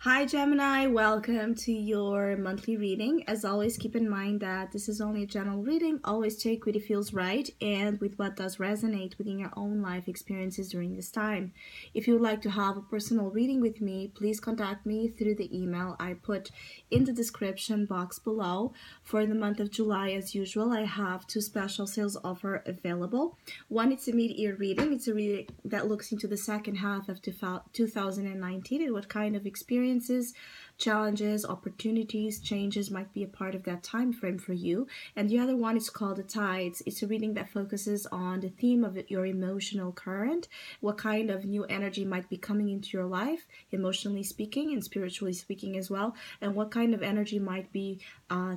Hi Gemini, welcome to your monthly reading. As always, keep in mind that this is only a general reading. Always take what it feels right and with what does resonate within your own life experiences during this time. If you would like to have a personal reading with me, please contact me through the email I put in the description box below. For the month of July, as usual, I have two special sales offers available. One, it's a mid-year reading. It's a reading that looks into the second half of 2019 and what kind of experience, challenges, opportunities, changes might be a part of that time frame for you. And the other one is called The Tides. It's a reading that focuses on the theme of your emotional current, what kind of new energy might be coming into your life, emotionally speaking and spiritually speaking as well, and what kind of energy might be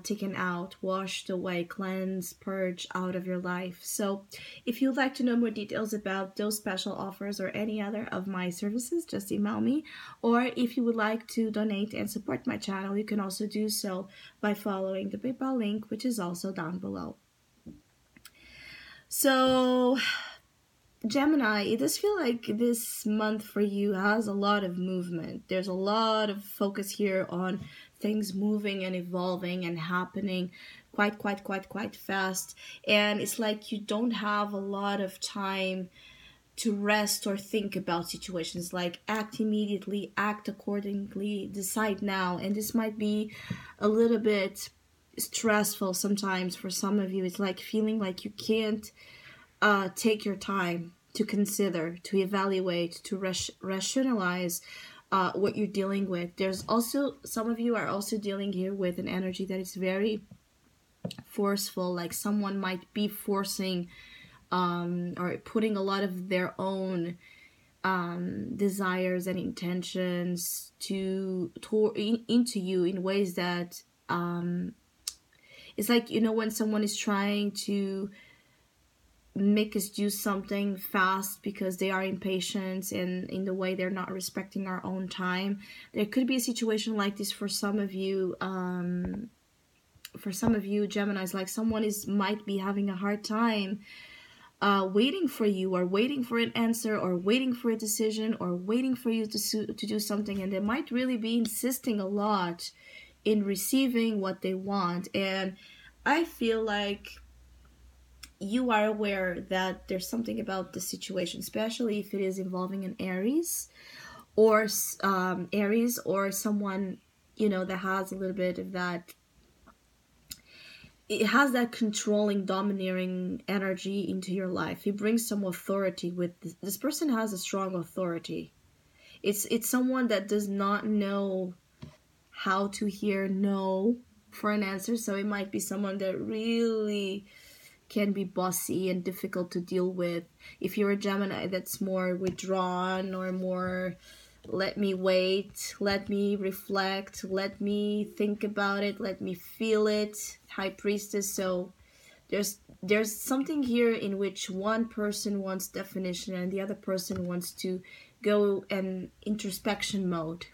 taken out, washed away, cleansed, purged out of your life. So if you'd like to know more details about those special offers or any other of my services, just email me. Or if you would like to donate and support my channel, you can also do so by following the PayPal link, which is also down below. So Gemini, it does feel like this month for you has a lot of movement. There's a lot of focus here on things moving and evolving and happening quite fast. And it's like you don't have a lot of time to rest or think about situations. Like act immediately, act accordingly, decide now. And this might be a little bit stressful sometimes for some of you. It's like feeling like you can't take your time to consider, to evaluate, to rationalize what you're dealing with. There's also, some of you are also dealing here with an energy that is very forceful, like someone might be forcing or putting a lot of their own desires and intentions into you in ways that it's like, you know, when someone is trying to make us do something fast because they are impatient and in the way they're not respecting our own time. There could be a situation like this for some of you. For some of you Geminis, like someone might be having a hard time waiting for you, or waiting for an answer, or waiting for a decision, or waiting for you to do something, and they might really be insisting a lot in receiving what they want. And I feel like you are aware that there's something about the situation, especially if it is involving an Aries or someone, you know, that has a little bit of that. It has that controlling, domineering energy into your life. It brings some authority with this person. Has a strong authority. It's someone that does not know how to hear no for an answer. So it might be someone that really can be bossy and difficult to deal with. If you're a Gemini that's more withdrawn or more let me wait, let me reflect, let me think about it, let me feel it, High Priestess. So there's something here in which one person wants definition and the other person wants to go in introspection mode.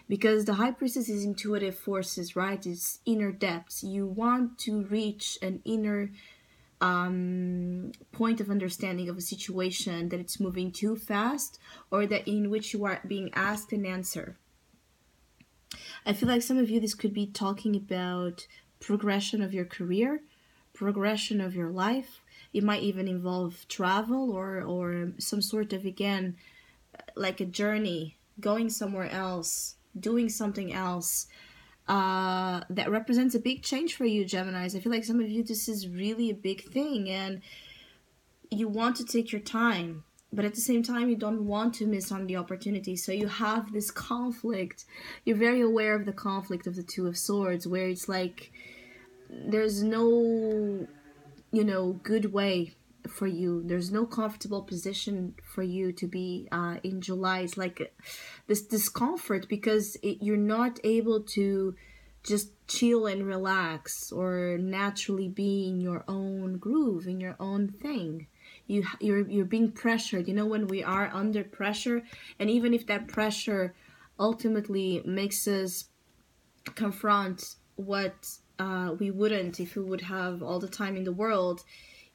Because the High Priestess is intuitive forces, right? It's inner depths. You want to reach an inner point of understanding of a situation, that it's moving too fast or that in which you are being asked an answer. I feel like some of you, this could be talking about progression of your career, progression of your life. It might even involve travel or some sort of, again, like a journey, going somewhere else, doing something else. That represents a big change for you, Geminis. I feel like some of you, this is really a big thing and you want to take your time, but at the same time you don't want to miss on the opportunity. So you have this conflict. You're very aware of the conflict of the Two of Swords, where it's like there's no, you know, good way for you. There's no comfortable position for you to be in July. It's like this discomfort because you're not able to just chill and relax or naturally be in your own groove, in your own thing. You're being pressured. You know, when we are under pressure, and even if that pressure ultimately makes us confront what we wouldn't if we would have all the time in the world,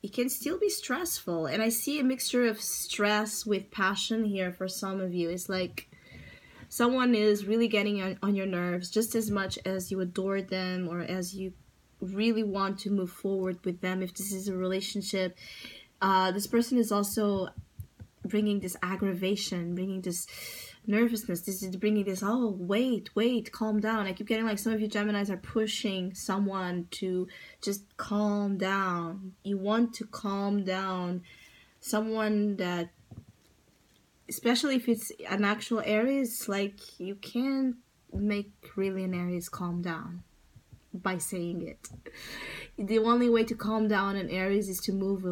it can still be stressful. And I see a mixture of stress with passion here for some of you. It's like someone is really getting on your nerves just as much as you adore them or as you really want to move forward with them. If this is a relationship, this person is also bringing this aggravation, bringing this nervousness. This is bringing this, oh, wait, calm down. I keep getting like some of you Geminis are pushing someone to just calm down. You want to calm down. Someone that, especially if it's an actual Aries, like you can't make really an Aries calm down by saying it. The only way to calm down an Aries is to move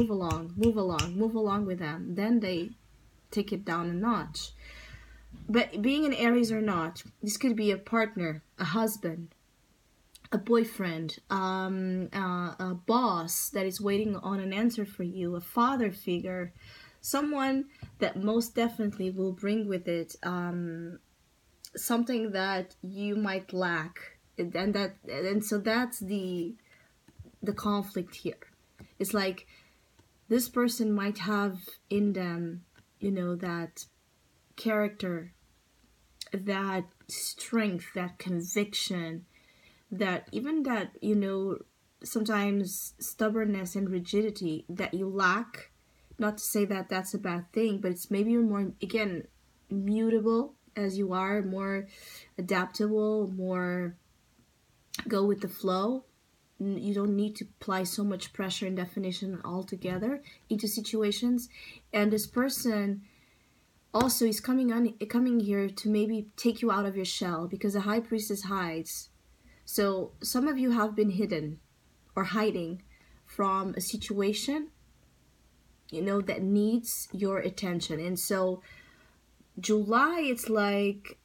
along with them. Then they take it down a notch. But being an Aries or not, this could be a partner, a husband, a boyfriend, a boss that is waiting on an answer for you, a father figure, someone that most definitely will bring with it something that you might lack, and so that's the conflict here. It's like this person might have in them, that character, that strength, that conviction, that even that, sometimes stubbornness and rigidity that you lack. Not to say that that's a bad thing, but it's maybe you're more, again, mutable as you are, more adaptable, more go with the flow. You don't need to apply so much pressure and definition altogether into situations. And this person also is coming here to maybe take you out of your shell, because the High Priestess hides. So some of you have been hidden or hiding from a situation, that needs your attention. And so July, it's like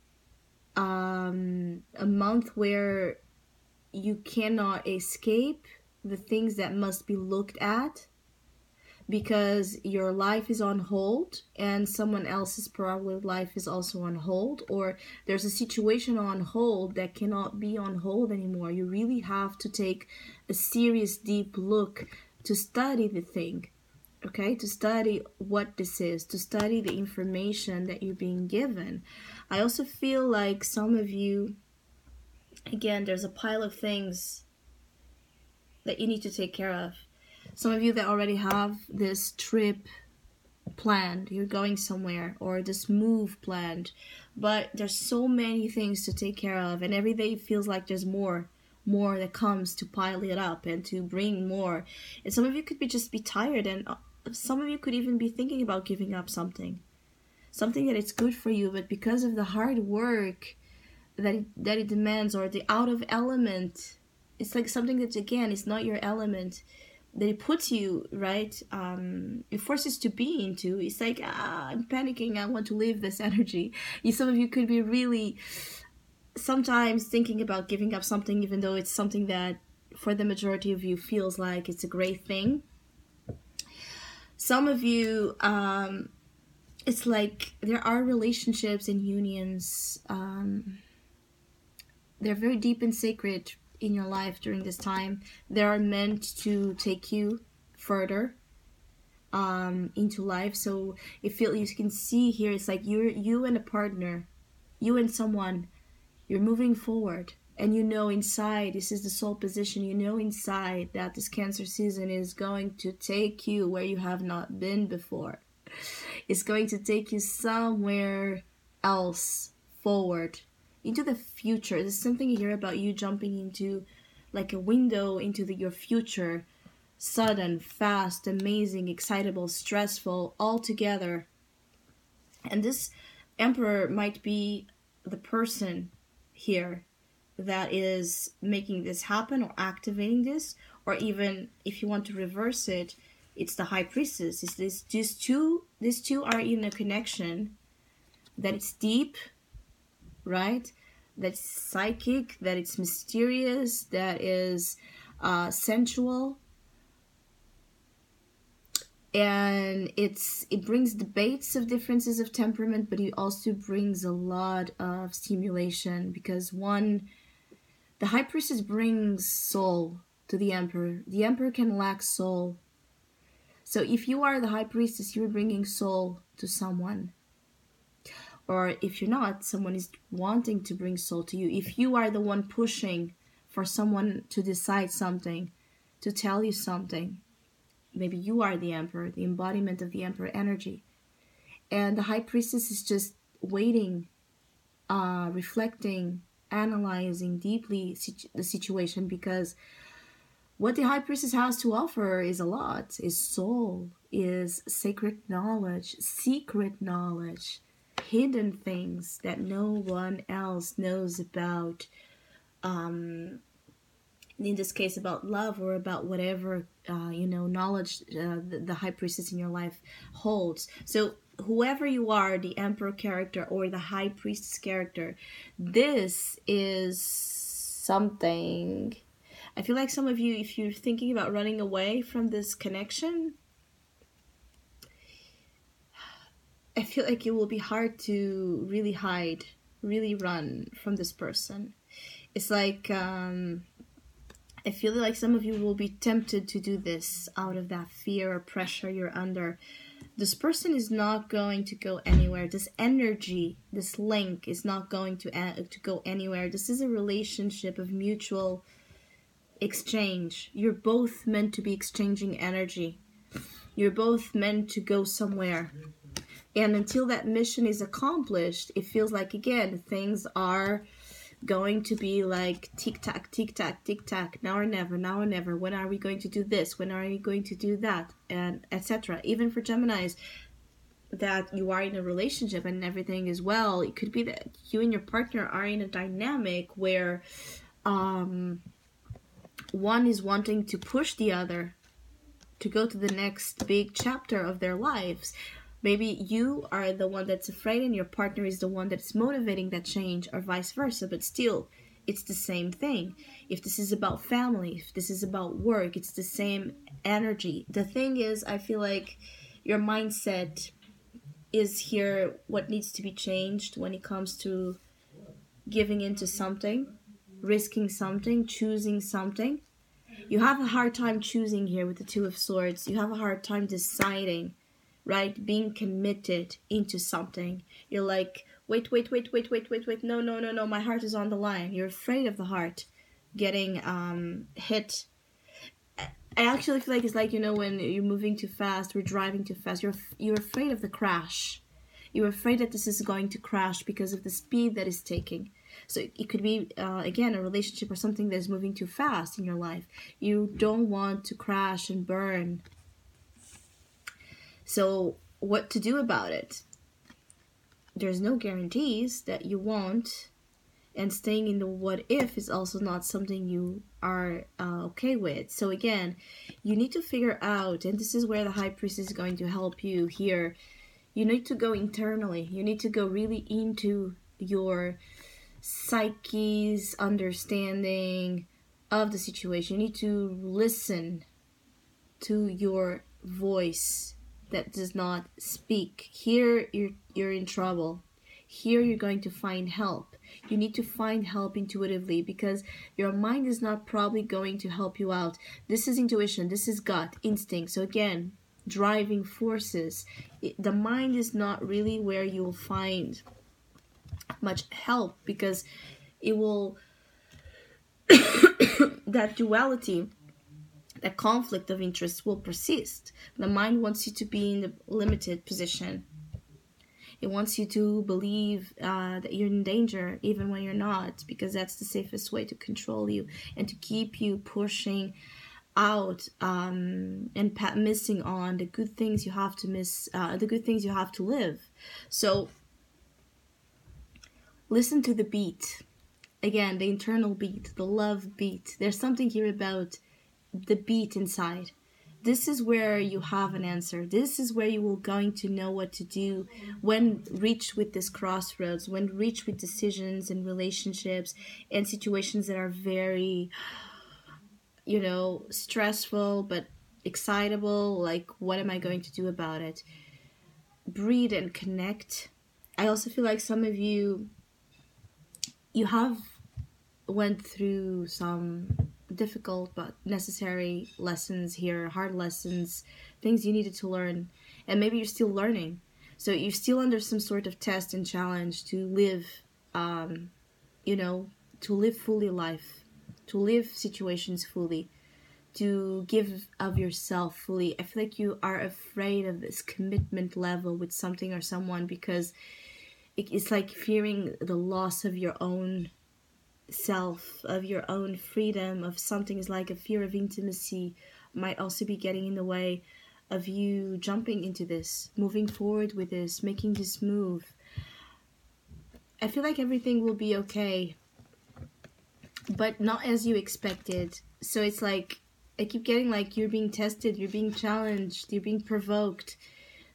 a month where you cannot escape the things that must be looked at, because your life is on hold and someone else's probably life is also on hold, or there's a situation on hold that cannot be on hold anymore. You really have to take a serious, deep look to study the thing, okay? To study what this is, to study the information that you're being given. I also feel like some of you, again, there's a pile of things that you need to take care of. Some of you that already have this trip planned, you're going somewhere, or this move planned, but there's so many things to take care of, and every day feels like there's more that comes to pile it up and to bring more. And some of you could just be tired, and some of you could even be thinking about giving up something that it's good for you, but because of the hard work that it demands, or the out of element, it's like something that, again, is not your element, that it puts you, right, it forces to be into. It's like, I'm panicking, I want to leave this energy. Some of you could be really sometimes thinking about giving up something, even though it's something that for the majority of you feels like it's a great thing. Some of you, it's like there are relationships and unions, they're very deep and sacred in your life during this time. They are meant to take you further into life. So you can see here, it's like you and a partner, you and someone, you're moving forward, and inside, this is the soul position, inside that this Cancer season is going to take you where you have not been before. It's going to take you somewhere else forward, into the future. There's something here about you jumping into like a window into your future, sudden, fast, amazing, excitable, stressful, all together. And this Emperor might be the person here that is making this happen or activating this, or even if you want to reverse it, it's the High Priestess. It's these two are in a connection that it's deep, right? That's psychic, that it's mysterious, that is sensual, and it brings debates of differences of temperament, but it also brings a lot of stimulation, because the High Priestess brings soul to the Emperor. The Emperor can lack soul. So if you are the High Priestess, you're bringing soul to someone. Or if you're not, someone is wanting to bring soul to you. If you are the one pushing for someone to decide something, to tell you something, maybe you are the emperor, the embodiment of the emperor energy. And the high priestess is just waiting, reflecting, analyzing deeply the situation, because what the high priestess has to offer is a lot, is soul, is sacred knowledge, secret knowledge, hidden things that no one else knows about, in this case about love, or about whatever knowledge the high priestess in your life holds. So whoever you are, the emperor character or the high priestess character, this is something. I feel like some of you, if you're thinking about running away from this connection, I feel like it will be hard to really hide, really run from this person. It's like, I feel like some of you will be tempted to do this out of that fear or pressure you're under. This person is not going to go anywhere. This energy, this link is not going to go anywhere. This is a relationship of mutual exchange. You're both meant to be exchanging energy. You're both meant to go somewhere. And until that mission is accomplished, it feels like, again, things are going to be like tick-tack, tick-tack, tick-tack, now or never, now or never. When are we going to do this? When are we going to do that? And etc. Even for Geminis, that you are in a relationship and everything is well, it could be that you and your partner are in a dynamic where one is wanting to push the other to go to the next big chapter of their lives. Maybe you are the one that's afraid and your partner is the one that's motivating that change, or vice versa, but still, it's the same thing. If this is about family, if this is about work, it's the same energy. The thing is, I feel like your mindset is here what needs to be changed when it comes to giving into something, risking something, choosing something. You have a hard time choosing here with the Two of Swords. You have a hard time deciding, right? Being committed into something. You're like, wait, no, my heart is on the line. You're afraid of the heart getting hit. I actually feel like it's like, when you're moving too fast, we're driving too fast, you're afraid of the crash. You're afraid that this is going to crash because of the speed that it's taking. So it could be, again, a relationship or something that is moving too fast in your life. You don't want to crash and burn. So what to do about it? There's no guarantees that you won't. And staying in the what if is also not something you are okay with. So again, you need to figure out, and this is where the High Priestess is going to help you here. You need to go internally. You need to go really into your psyche's understanding of the situation. You need to listen to your voice that does not speak. Here you're in trouble. Here you're going to find help. You need to find help intuitively, because your mind is not probably going to help you out. This is intuition. This is gut, instinct. So again, driving forces. The mind is not really where you will find much help, because it will that duality, that conflict of interest will persist. The mind wants you to be in the limited position. It wants you to believe that you're in danger even when you're not, because that's the safest way to control you and to keep you pushing out and missing on the good things you have to miss, the good things you have to live. So listen to the beat. Again, the internal beat, the love beat. There's something here about the beat inside. This is where you have an answer. This is where you are going to know what to do when reached with this crossroads, when reached with decisions and relationships and situations that are very, stressful but excitable. Like, what am I going to do about it? Breathe and connect. I also feel like some of you have went through some difficult but necessary lessons here, hard lessons, things you needed to learn, and maybe you're still learning. So you're still under some sort of test and challenge to live, you know, to live fully life, to live situations fully, to give of yourself fully. I feel like you are afraid of this commitment level with something or someone because it's like fearing the loss of your own self, of your own freedom, of something. Is like a fear of intimacy might also be getting in the way of you jumping into this, moving forward with this, making this move. I feel like everything will be okay, but not as you expected. So it's like I keep getting like you're being tested, you're being challenged, you're being provoked.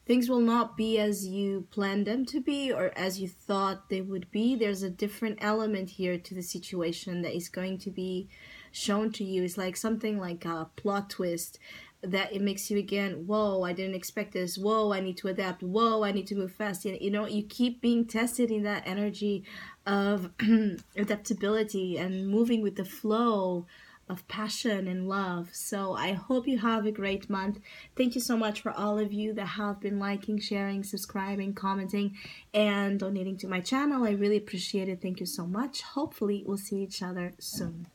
Things will not be as you planned them to be or as you thought they would be. There's a different element here to the situation that is going to be shown to you. It's like something like a plot twist that it makes you again, whoa, I didn't expect this. Whoa, I need to adapt. Whoa, I need to move fast. You know, you keep being tested in that energy of adaptability and moving with the flow of passion and love. So I hope you have a great month. Thank you so much for all of you that have been liking, sharing, subscribing, commenting, and donating to my channel. I really appreciate it. Thank you so much. Hopefully we'll see each other soon.